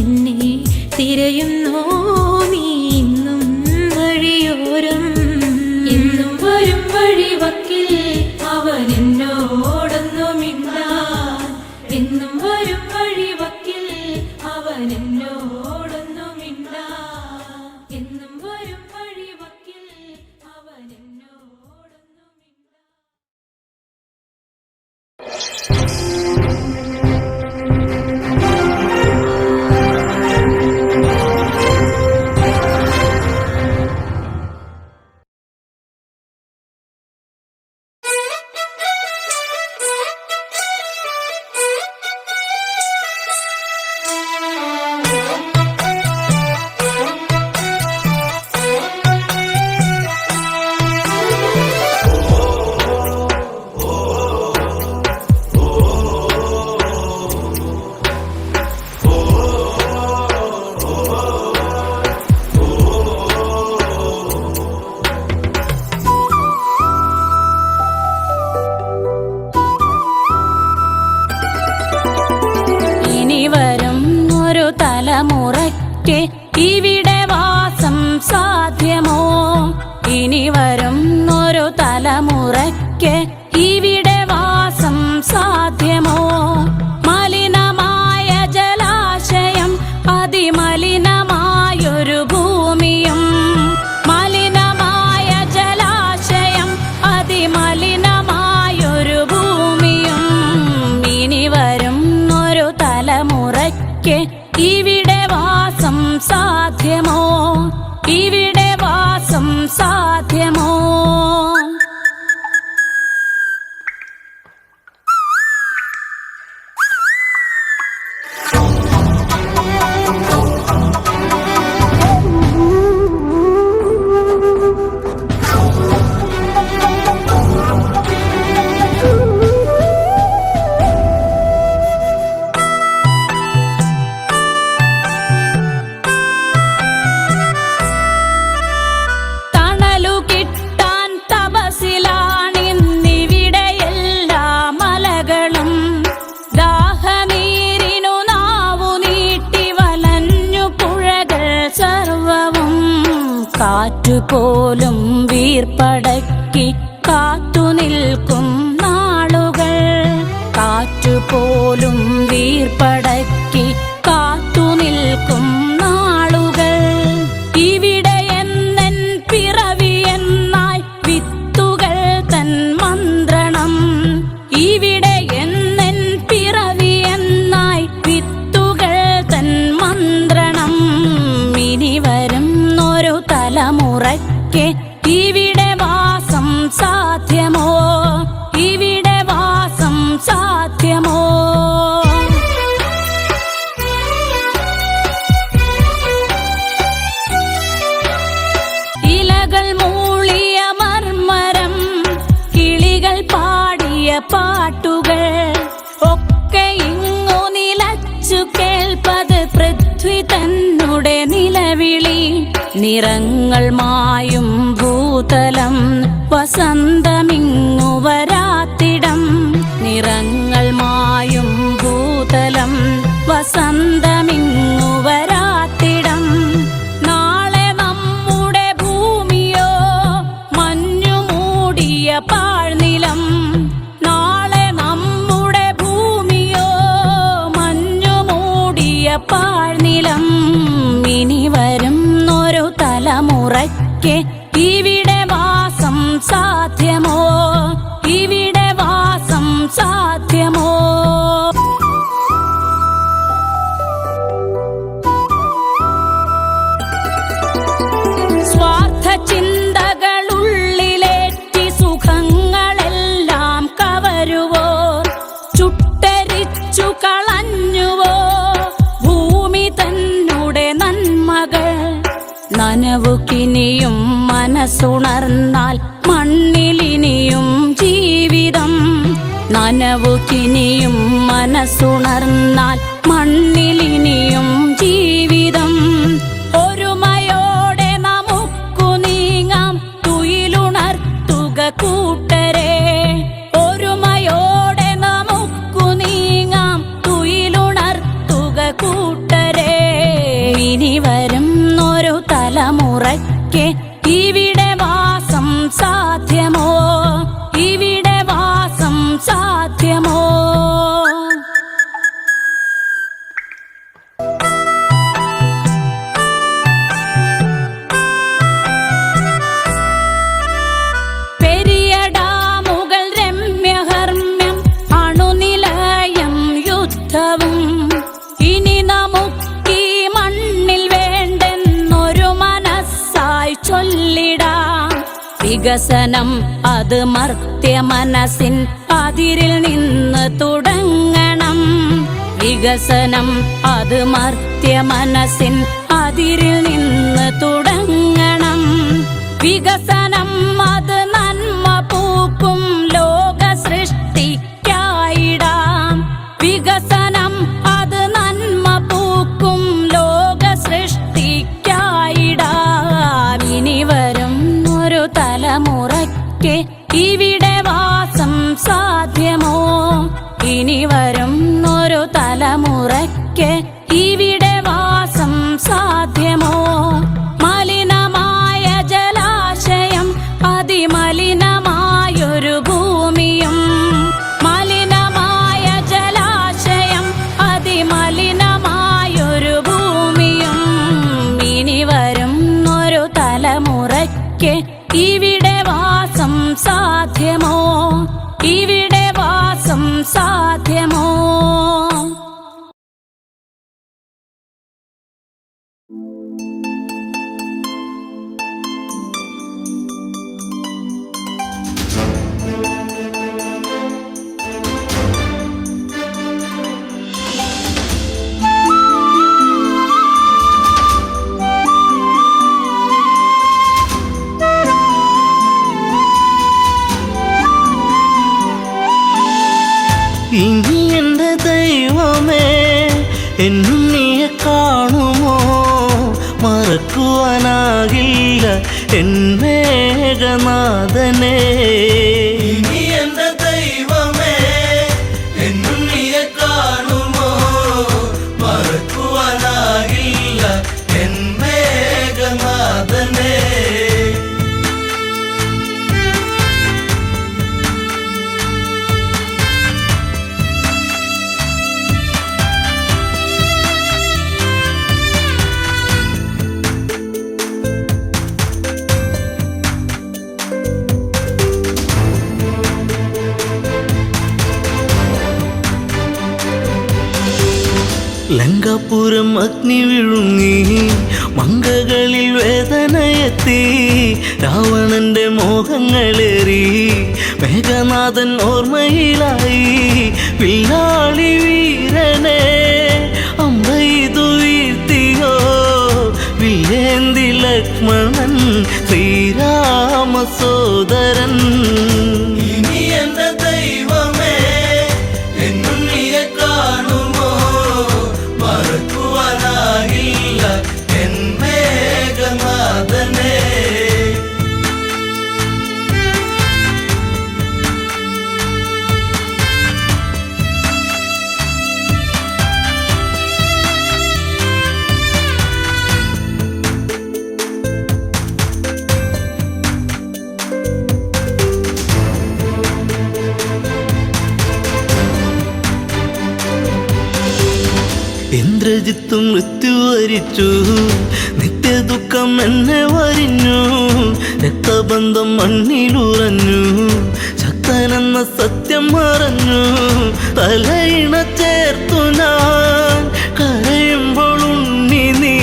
എന്നെ തിരയുന്നോ നീ ഇന്നും വഴിയോരം. എന്നും വരും വഴിവക്കിൽ അവൻ എന്നോടൊന്നു മിണ്ടാൻ, എന്നും വരും വഴിവക്കിൽ അവൻ എന്നോടൊന്നു മിണ്ടാൻ, എന്നും വരും വഴിവക്കിൽ അവൻ എന്നോടൊന്നു മിണ്ടാൻ. തലമുറയ്ക്ക് ഇവിടെ വാസം സാധ്യമോ, ഇനി വരും ഒരു തലമുറയ്ക്ക് ഇവിടെ വാസം സാധ്യമോ. മലിനമായ ജലാശയം അതിമലിനമായൊരു ഭൂമിയും, മലിനമായ ജലാശയം അതിമലിനമായൊരു ഭൂമിയും. ഇനി വരും ഒരു തലമുറയ്ക്ക് ഇവിടെ വാസം സാധ്യമോ, ഇവിടെ വാസം സാധ്യമോ. കാറ്റുപോലും വീർപ്പടക്കി കാത്തുനിൽക്കും നാളുകൾ, കാറ്റുപോലും വീർപ്പടക്കി കാത്തുനിൽക്കും നാളുകൾ. ഇവിടെ എന്നൻ പിറവി എന്നായി വിത്തുകൾ തൻ മന്ത്രണം, ഇവിടെ എന്നൻ പിറവി എന്നായി വിത്തുകൾ തൻ മന്ത്രണം. ഇനി വരും ഒരു തലമുറയ്ക്ക് ഇവിടെ വാസം സാധ്യമോ, ഇവിടെ വാസം സാധ്യമോ. ഇലകൾ മൂളിയ മർമരം, കിളികൾ പാടിയ പാട്ടുകൾ ഒക്കെ ഇങ്ങു നിലച്ചു കേൾപ്പത് പൃഥ്വി തന്നുടെ നിലവിളി. നിറങ്ങൾ മായും ഭൂതലം വസന്തമിങ്ങു വരാത്തിടം, നിറങ്ങൾ മായും ഭൂതലം വസന്തമിങ്ങു വരാ തലമുറയ്ക്ക് ഇവിടെ വാസം സാധ്യമോ? ഇവിടെ വാസം സാധ്യമോ? സ്വാർത്ഥ ചിന്തകളുള്ളിലേറ്റി സുഖങ്ങളെല്ലാം കവരുവോ? ചുട്ടരിച്ചു കളഞ്ഞുവോ ഭൂമി തന്നെ നന്മകൾ? നനവുകിനിയും മനസ്സുണർന്നാൽ മണ്ണിലിനിയും ജീവിതം. നനവുകിനിയും മനസ്സുണർന്നാൽ മണ്ണിലിനിയും ജീവിതം. ഒരുമയോടെ നമുക്കു നീങ്ങാം തുയിലുണർത്തുക കൂട്ടരെ. ഒരുമയോടെ നമുക്കു നീങ്ങാം തുയിലുണർത്തുക കൂട്ടരെ. ഇനി വരുന്നൊരു തലമുറയ്ക്ക് ഇവിടെ വാസം സാധ്യമോ? ഇവിടെ വാസം സാധ്യമോ? പെരിയ ഡാമുകൾ രമ്യഹർമ്മ്യം അണുനിലയം യുദ്ധവും. ഇനി നമുക്കീ മണ്ണിൽ വേണ്ടെന്നൊരു മനസ്സായി ചൊല്ലിടാം. വികസനം അത് മർത്യ മനസ്സിൻ അതിരിൽ നിന്ന് തുടങ്ങണം. വികസനം അത് മർത്യ മനസ്സിൻ അതിരിൽ നിന്ന് തുടങ്ങണം. വികസനം അത് നന്മ പൂക്കും ലോക സൃഷ്ടിക്കായിടാം. വികസനം അത് നന്മ പൂക്കും ലോക സൃഷ്ടിക്കായിടാം. ഇനി വരും ഒരു തലമുറയ്ക്ക് ഇവിടെ വാസം സാധ്യമോ? ഇനി വരും ഒരു തലമുറയ്ക്ക് ഇവിടെ വാസം സാധ്യമോ? മലിനമായ ജലാശയം അതിമലിനമായൊരു ഭൂമിയും. മലിനമായ ജലാശയം അതിമലിനമായൊരു ഭൂമിയും. ഇനി വരും ഒരു തലമുറയ്ക്ക് ഇവിടെ വാസം സാധ്യമോ? ഇവിടെ വാസം സാധ്യമോ? ഇനി എൻ്റെ ദൈവമേ എന്നും നീയെ കാണുമോ? മറക്കുവാനാകില്ല എൻ മേഘനാഥനെ. ഇനി എൻ്റെ ദൈവമേ എന്നും നീയെ കാണുമോ? മറക്കുവാനാകില്ല എൻ മേഘനാഥനെ. ലങ്കാപുരം അഗ്നി വിഴുങ്ങി, മങ്കകളിൽ വേദനയെത്തി, രാവണന്റെ മോഹങ്ങളേറി, മേഘനാഥൻ ഓർമ്മയിലായി. വില്ലാളി വീരനെ അമ്പെയ്തു വീഴ്ത്തിയോ, വില്ലേന്തി ലക്ഷ്മണൻ ശ്രീരാമ സോദരൻ. ഇനി എന്റെ ദൈവമേ എന്നും നീയെ കാണുമോ? മറക്കുവാനാകില്ല എൻ മേഘനാഥനെ. ഇന്ദ്രജിത്ത് മൃത്യു വരിച്ചു, നിത്യദുഃഖം എന്നെ വരിഞ്ഞു, രക്തബന്ധം മണ്ണിലുറഞ്ഞു, ശക്തനെന്ന സത്യം മറഞ്ഞു, തലയിണ ചേർത്തു ഞാൻ കരയുമ്പോൾ ഉണ്ണി നീ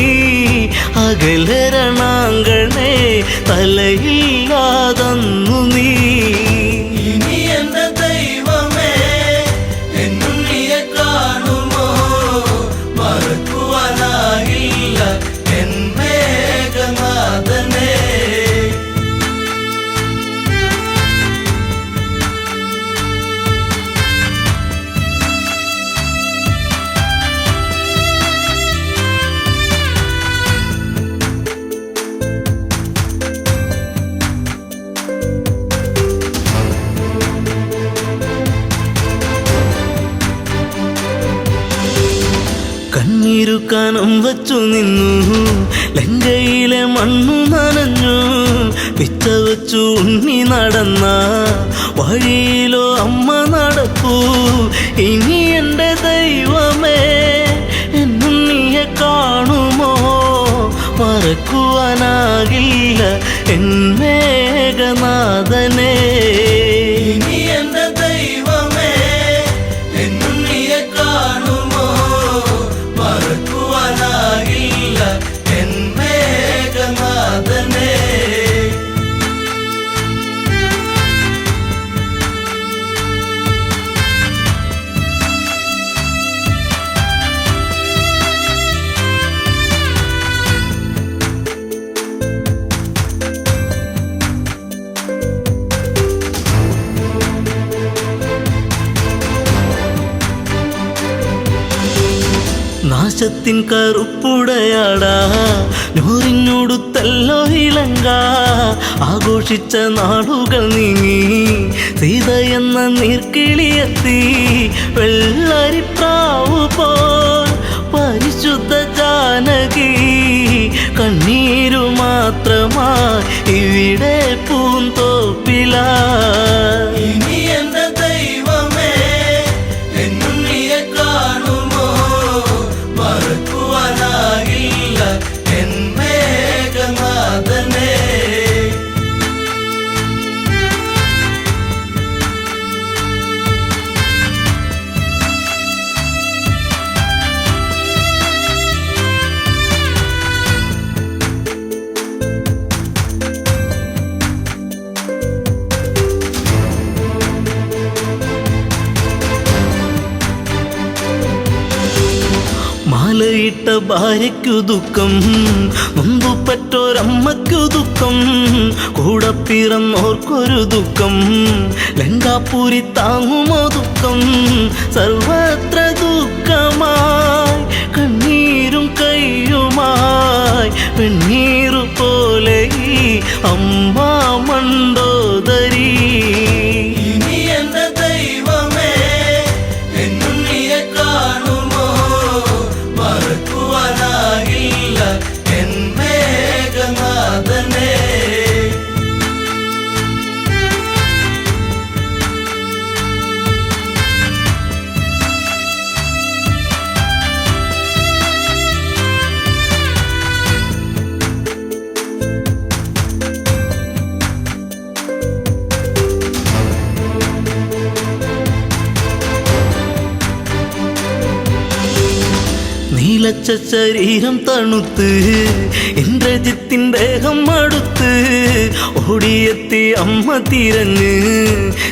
അകലരണാങ്കണേ തലയില്ലാതന്നു നീ. ഇനി എന്റെ ദൈവമേ എന്നും നീയെ കാണുമോ, മറക്കുവാനാകില്ല എൻ മേഘനാഥനെ. കണ്ണീരു കനം വച്ചു നിന്നു, ലങ്കയിലെ മണ്ണു നനഞ്ഞു, പിച്ച വച്ചു ഉണ്ണി നടന്ന വഴിയിലോ അമ്മ നടപ്പൂ. ഇനി എൻ്റെ ദൈവമേ എന്നും നീയെ കാണുമോ, മറക്കുവാനാകില്ല എൻ മേഘനാഥനെ. ഇനി എന്റെ ദൈവമേ എന്നും നീയെ കാണുമോ, മറക്കുവാനാകില്ല എൻ മേഘനാഥനെ. നാശത്തിൻ കറുപ്പുടയാടാ നൂറിനോടുത്തല്ലോ ഇളങ്ക, ആഘോഷിച്ച നാളുകൾ നീങ്ങി സീത എന്ന നീർക്കിളിയെത്തി, വെള്ളരിപ്രാവു പോൽ പരിശുദ്ധ ജാനകി, കണ്ണീരു മാത്രമായി ഇവിടെ പൂന്തോപ്പില. ഇനി എന്റെ ദൈവമേ എന്നും നീയെ കാണുമോ, മറക്കുവാനാകില്ല എൻ മേഘനാഥനെ. മാലയിട്ട ഭാര്യയ്ക്കു ദുഃഖം, മുമ്പുപറ്റോരമ്മയ്ക്കു ദുഃഖം, കൂടെ പിറന്നോർക്കൊരു ദുഃഖം, ലങ്കാപുരി താങ്ങുമോ ദുഃഖം, സർവത്ര ദുഃഖമായി കണ്ണീരും കയ്യുമായി, വെണ്ണീറു പോലെ ഈ അമ്മ മണ്ടോദരി. ഇനി എന്റെ ദൈവമേ എന്നും നീയെ കാണുമോ, മറക്കുവാനാകില്ല എൻ മേഘനാഥനെ. നീലച്ച ശരീരം തണുത്ത് ഇന്ദ്രജിത്തിൻ ദേഹം അടുത്ത്, ഓടിയെത്തി അമ്മ തിരഞ്ഞ്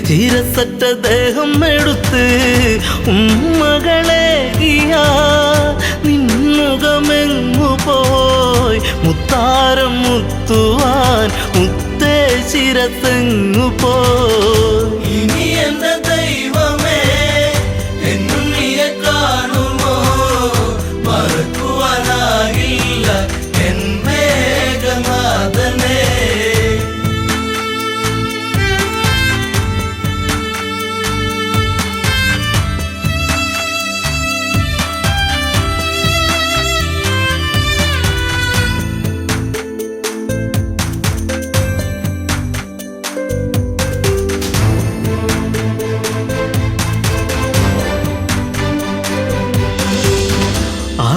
ചീരസറ്റ ദേഹം എടുത്ത്, ഉമ്മകളേകിയ നിന്നുകമെങ്ങു പോയി, മുത്താരം മുത്തുവാൻ മുത്തേ ശിരസെങ്ങു പോയി. ഇനി എന്റെ ദൈവമേ എന്നും നീയെ കാണുമോ, മറക്കുവാനാകില്ല എൻ മേഘനാഥനെ.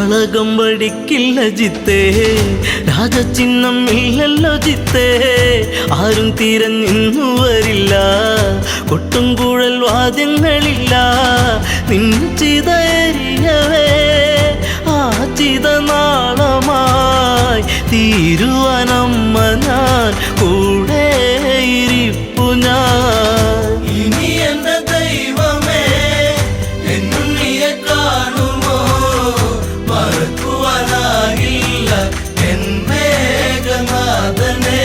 വാളകം വടിക്കില്ല ജിത്തേ, രാജചിഹ്നം ഇല്ലല്ലോ ജിത്തേ, ആരും തിരഞ്ഞിന്നു വരില്ല, കൊട്ടും കുഴൽ വാദ്യങ്ങളില്ല, നിൻ ചിതയരിയവേ ആ ചിതനാളമായി തീരുവനമ്മ ഞാൻ കൂടെ ഇരിപ്പു ഞാൻ. ഇനി എന്റെ ദൈവമേ എന്നുണ്ണിയെ കാണുമോ, മറക്കുവാനാകില്ല എൻ മേഘനാഥനെ.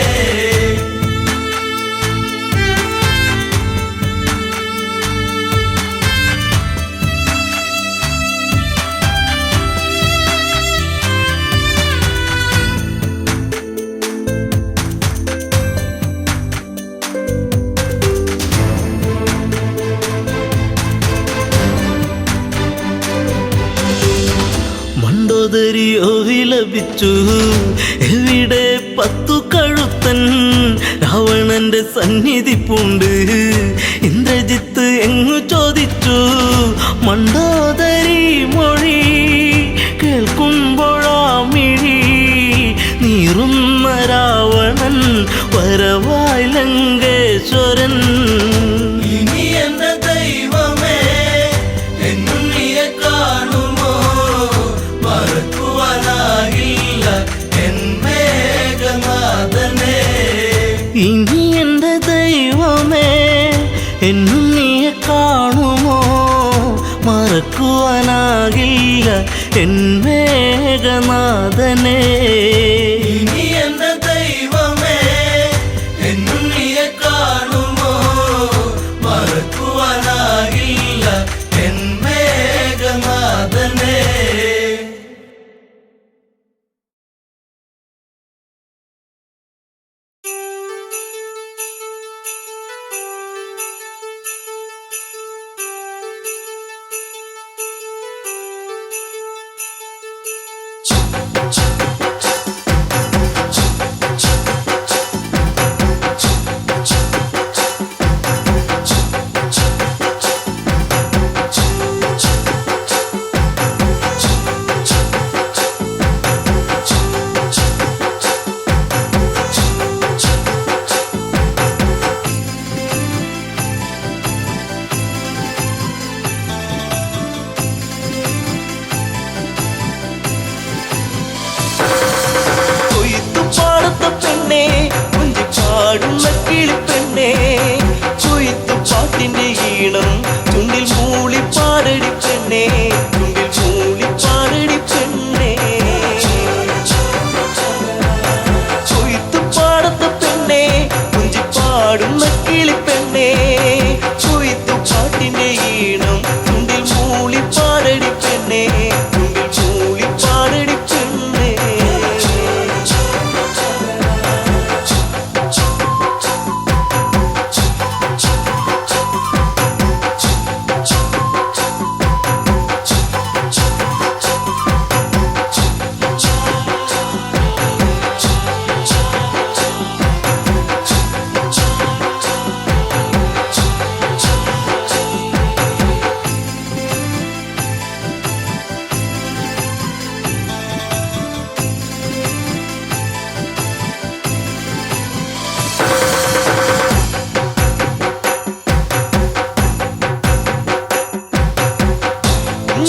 മണ്ടോദരിയോ വിലപിച്ചു, എവിടെ 10 കഴുത്തൻ, രാവണന്റെ സന്നിധി പൂണ്ട്, ഇന്ദ്രജിത്ത് എങ്ങു ചോദിച്ചു, മണ്ടോദരി മൊഴി കേൾക്കുമ്പോഴാമിഴി നീറുന്ന രാവണൻ വരവായി ലങ്കേശ്വരൻ. ഇനി എന്റെ ദൈവമേ എന്നുണ്ണിയെ കാണുമോ, മറക്കുവാനാകില്ല എൻ മേഘനാഥനെ. ഇനി എൻ്റെ ദൈവമേ എന്നുണ്ണിയെ കാണുമോ, മറക്കുവാനാകില്ല എൻ മേഘനാഥനെ. ഇനി എന്റെ ദൈവമേ എന്നുണ്ണിയെ കാണുമോ, മറക്കുവാനാകില്ല എൻ മേഘനാഥനെ. പാടുന്ന കിളിപ്പെണ്ണേ, കൊയ്ത്തു പാട്ടിന്റെ ഈണം ചുണ്ടിൽ മൂളി പാടടി പെണ്ണേ, ചുണ്ടിൽ മൂളി പാടടി പെണ്ണേ. കൊയ്ത്തു പാടത്ത പെണ്ണേ, കുഞ്ചി പാടുന്ന കിളിപ്പെണ്ണേ, കൊയ്ത്തു പാട്ടിന്റെ ഈണം ചുണ്ടിൽ മൂളി പാടടി പെണ്ണേ, ചുണ്ടിൽ മൂളി പാടടി പെണ്ണേ.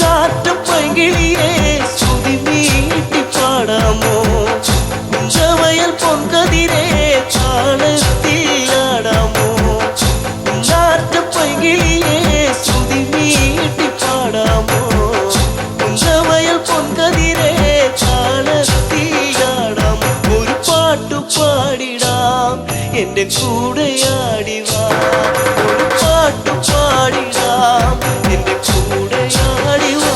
നാട്ടുപൈകിളിയെ സ്തുതി നീട്ടി പാടാമോ, കുഞ്ചവയൽ പൊൻകതിരെ താളത്തിലാടാമോ. നാട്ടുപൈകിളിയെ സ്തുതി നീട്ടി പാടാമോ, കുഞ്ചവയൽ പൊൻകതിരെ താളത്തിലാടാമോ. ഒരു പാട്ടു പാടിടാം എന്റെ കൂടെയാടിവാ, ഒരു പാട്ടു പാടിടാം എന്റെ കൂടെയാടിവാ.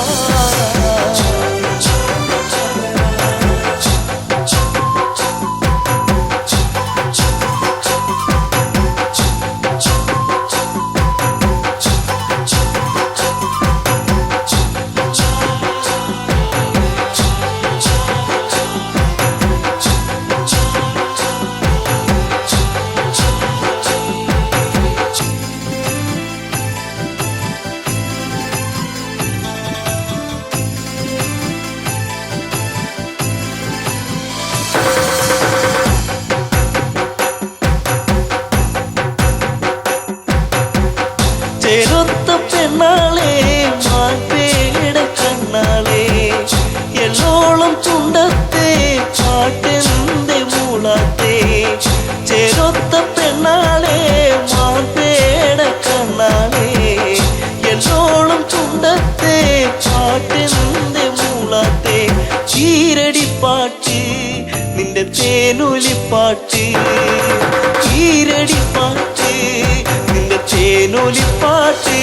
നിന്റെ തേനൊലിപ്പാട്ട് ഈരടിപ്പാട്ട് നിന്റെ തേനൊലിപ്പാട്ട്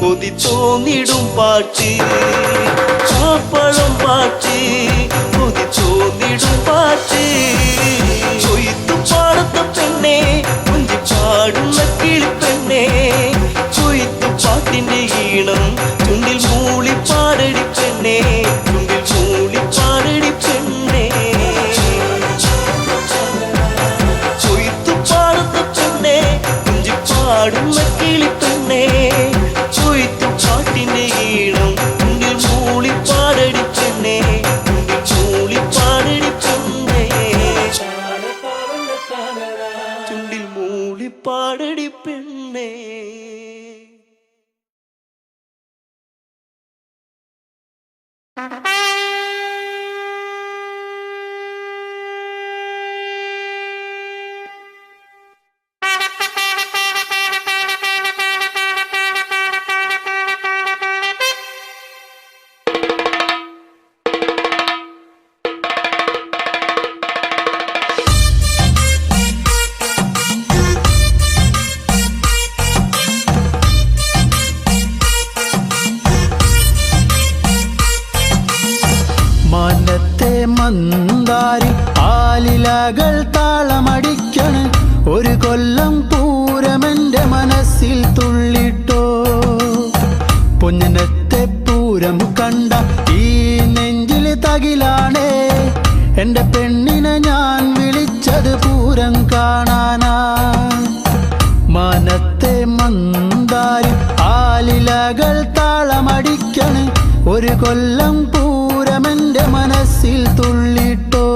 കൊതി തോന്നിടും പാട്ട് പഴം പാട്ട് കൊതി തോന്നിടും പാട്ട് കൊയ്ത്തു പാടത്ത പെണ്ണെ കുഞ്ചി പാടുന്ന കിളിപ്പെണ്ണെ കൊയ്ത്തു പാട്ടിന്റെ ഈണം ചുണ്ടിൽ മൂളി പാടടി പെണ്ണെ ചുണ്ടിൽ മൂളി പാടടി പെണ്ണെ കൊയ്ത്തു പാടത്ത പെണ്ണെ കുഞ്ചി പാടുന്ന കിളിപ്പെണ്ണെ കൊയ്ത്തു പാട്ടിന്റെ ഈണം ചുണ്ടിൽ മൂളി പാടടി പെണ്ണെ ചുണ്ടിൽ മൂളി പാടടി പെണ്ണെ ചുണ്ടിൽ മൂളി പാടടി പെണ്ണെ മന്ദാരി ആലിലകൾ താളമടിക്കണ് ഒരു കൊല്ലം പൂരമെന്റെ മനസ്സിൽ തുള്ളിട്ടോ പൊന്നനത്തെ പൂരം കണ്ട ഈ നെഞ്ചിൽ തകിലാണേ എന്റെ പെണ്ണിനെ ഞാൻ വിളിച്ചത് പൂരം കാണാനാ മാനത്തെ മന്ദാരി ആലിലകൾ താളമടിക്കണ് ഒരു കൊല്ലം പൂരമെന്റെ മനസ്സിൽ തുള്ളിട്ടോ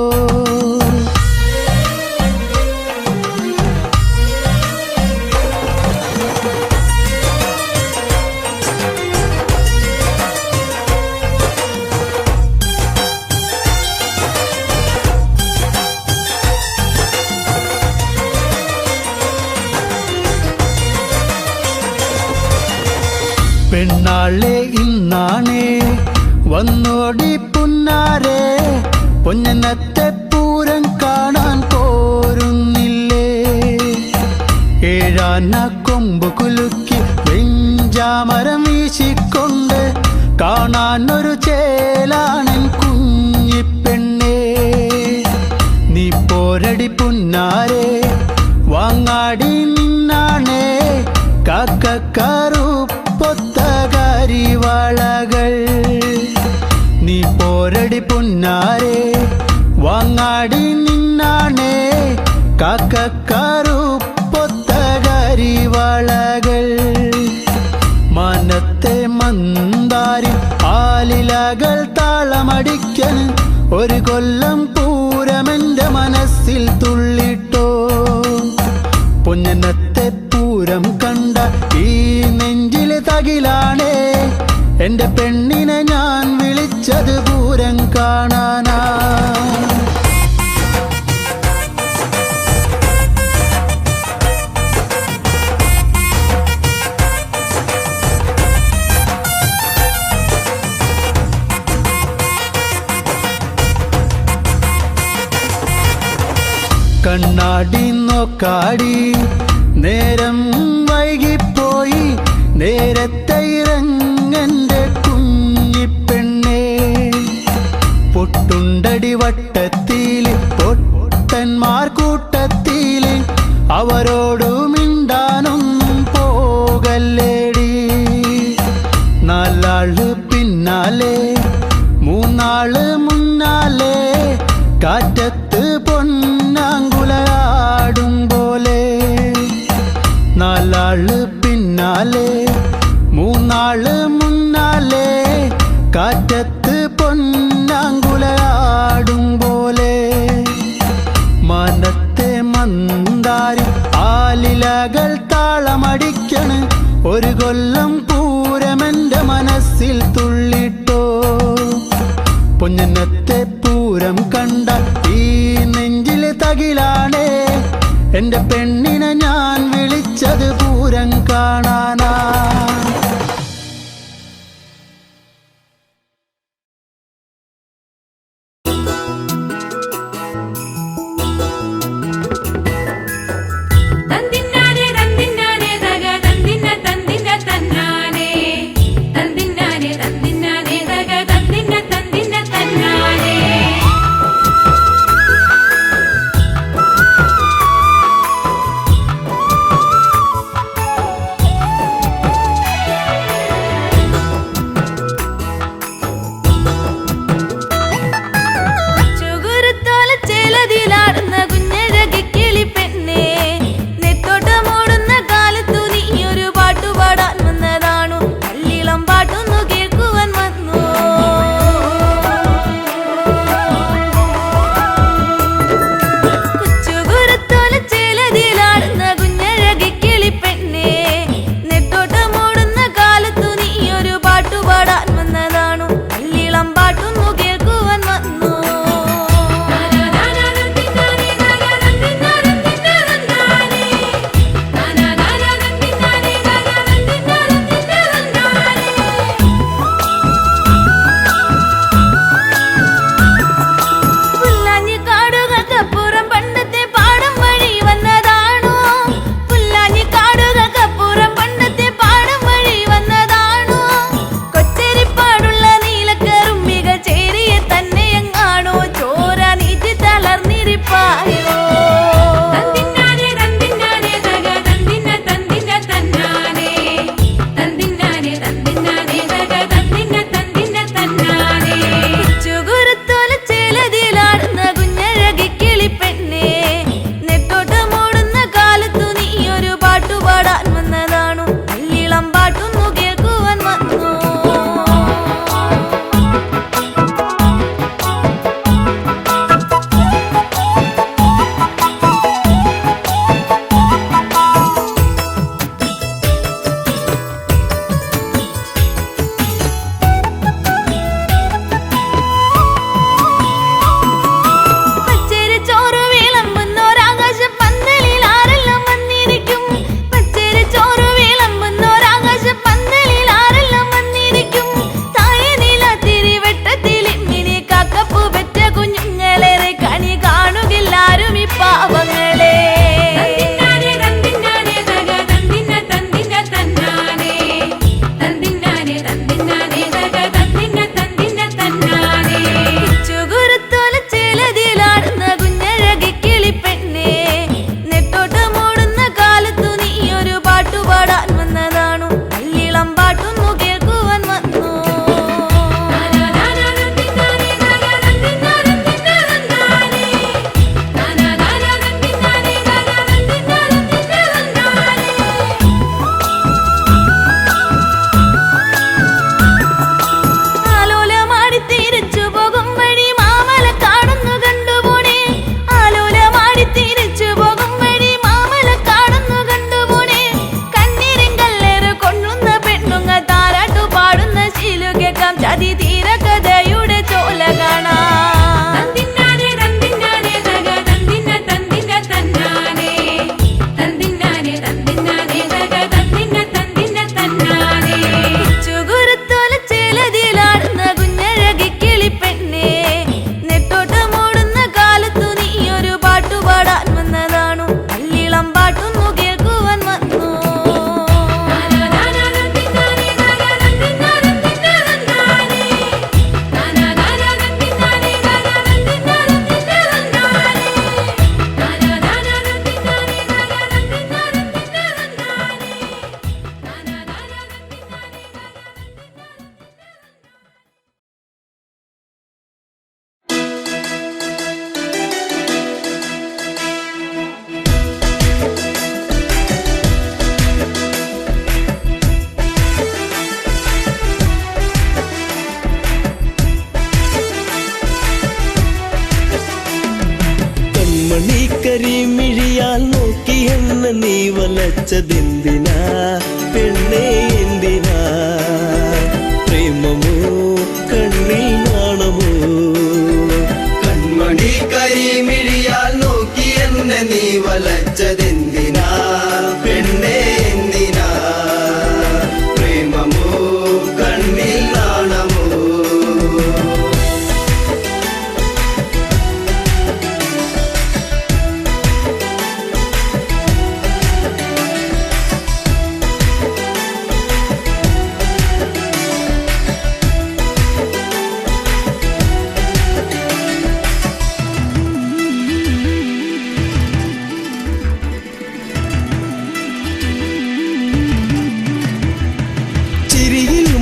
പെണ്ണാളെ ഇന്നാണേ വന്നോടി പുന്നാരെ പൊന്നനത്തെ പൂരം കാണാൻ പോരുന്നില്ലേ ഏഴാന കൊമ്പ് കുലുക്കി വെഞ്ചാമരം വീശിക്കൊണ്ട് കാണാൻ ഒരു ചേലാണൻ കുഞ്ഞിപ്പെണ്ണേ നീ പോരടി പുന്നാരെ വാങ്ങാടി നിന്നാണേ കാക്കക്കാറുപ്പൊത്ത കരിവാളകൾ നീ പോരടി പുന്നാരെ വാങ്ങാടി നിന്നാണേ കാക്കക്കാറുപ്പൊത്ത കരിവാളകൾ മാനത്തെ മന്ദാരി ആലിലകൾ താളമടിക്കൻ ഒരു കൊല്ലം പൂരമെന്റെ മനസ്സിൽ തുള്ളിട്ടോ പൊന്നനത്തെ പൂരം കണ്ട ഈ നെഞ്ചില് തകിലാണേ എന്റെ പെണ്ണിനെ ഞാൻ വിളിച്ചത് പൂരം കാണാനാ കണ്ണാടി നോക്കാടി നേരം വൈകിപ്പോയി നേരത്തെ ഇറങ്ങന്റെ കുഞ്ഞിപ്പെണ്ണേ പോലല്ലേടി നാലാള് പിന്നാലെ മൂന്നാള് മുന്നാലെ കാറ്റത്ത് പൊന്നാങ്കുലയാടും പോലെ നാലാള് പിന്നാലെ മൂന്നാള് മുന്നാലെ കാറ്റത്ത് പൊന്നാങ്കുലയാടും പോലെ മനത്തെ മന്ദാരി ആലിലകൾ താളമടിക്കണ് ഒരു കൊല്ലം പൂരമെന്റെ മനസ്സിൽ തുള്ളിട്ടോ പൊന്നത്തെ പൂരം കണ്ട ഈ നെഞ്ചിലെ തകിലാണേ എന്റെ പെണ്ണിനെ ഞാൻ വിളിച്ചത് പൂരം കാണാനാ കണ്ണിരെ വിളിച്ചതെന്തിനാ പെണ്ണേ എന്തിനാ പ്രേമമോ കണ്ണിൽ നാണമോ കൺമണി കരിമിഴിയാൽ നോക്കി എന്നെ നീ വലച്ചതെന്തിനാ പെണ്ണേ എന്തിനാ പ്രേമമോ കണ്ണിൽ നാണമോ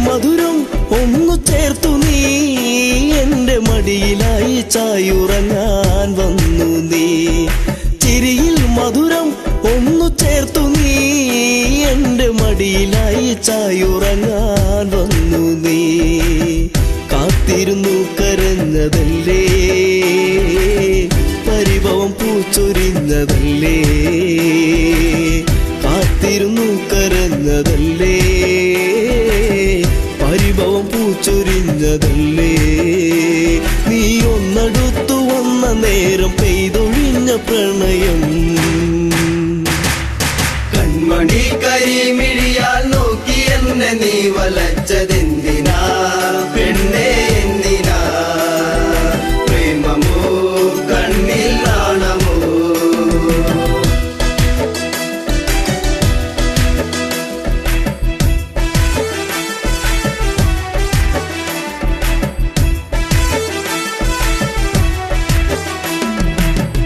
മധുരം ഒന്നു ചേർത്തു നീ എന്റെ മടിയിലായി ചായുറങ്ങാൻ വന്നു നീ ചിരിയിൽ മധുരം ഒന്നു ചേർത്തു നീ എന്റെ മടിയിലായി ചായുറങ്ങാൻ വന്നു നീ കാത്തിരുന്നു കരഞ്ഞതല്ലേ പരിഭവം പൂച്ചൊരിഞ്ഞതല്ലേ കാത്തിരുന്നു കരഞ്ഞതല്ലേ പരിഭവം പൂച്ചൊരിഞ്ഞതല്ലേ നീ ഒന്നടുത്തു വന്ന നേരം പെയ്തൊഴിഞ്ഞ പ്രണയം കൺമണി കരിമിഴിയാൽ നോക്കി എന്നെ നീ വലച്ചതെന്തിനാ പെണ്ണേ എന്തിനാ പ്രേമമോ കണ്ണിൽ നാണമോ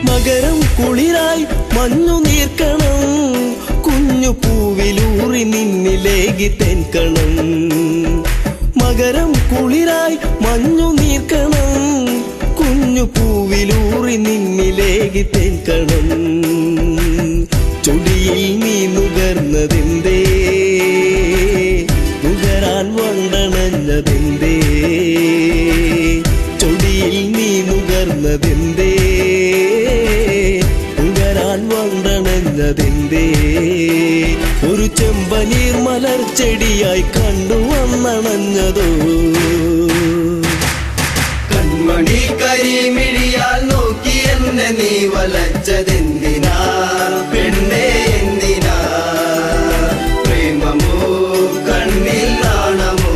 മകരം കുളിരായി മഞ്ഞു നീർക്കണം കുഞ്ഞു പൂവിലൂറി നിന്നിലേകി തെൻകണം മകരം കുളിരായി മഞ്ഞു നീർക്കണം കുഞ്ഞു പൂവിലൂറി നിന്നിലേകി തെൻകണം ചൊടിയിൽ നീ നുകർന്നതെന്തേ നുകരാൻ വണ്ടണഞ്ഞതെന്തേ ചൊടിയിൽ നീ നുകർന്നതെന്തേ നുകരാൻ വണ്ടണഞ്ഞതെന്തേ ഒരു ചെമ്പനീർ മലർച്ചെടിയായി കണ്ടു വന്നണഞ്ഞതോ കൺമണി കരിമിഴിയാൽ നോക്കി എന്നെ നീ വലച്ചതെന്തിനാ പെണ്ണേ എന്തിനാ പ്രേമമോ കണ്ണിൽ നാണമോ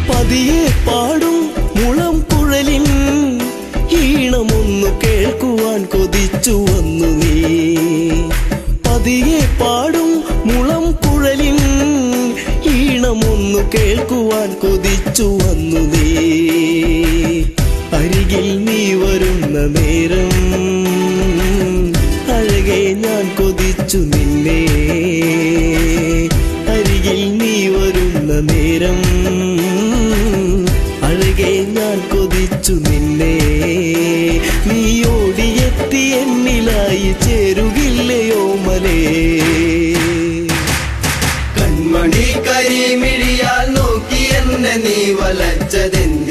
പതിയെ പാടും മുളം കുഴലിൻ ഈണമൊന്നു കേൾക്കുവാൻ കൊതിച്ചു വന്നു നീ പതിയെ പാടും മുളം കുഴലിൻ ഈണമൊന്നു കേൾക്കുവാൻ കൊതിച്ചു വന്നു നീ അരികിൽ നീ വരുന്ന നേരം അഴകെ ഞാൻ കൊതിച്ചു നിന്നെ അരികിൽ നീ വരുന്ന നേരം അഴകെ ഞാൻ കൊതിച്ചു നിന്നെ നീ ഓടിയെത്തി എന്നിലായി ചേരുകില്ലയോ മലേ കൺമണി കരിമിഴിയാൽ നോക്കി എന്നെ നീ വലച്ചതെന്തിനാ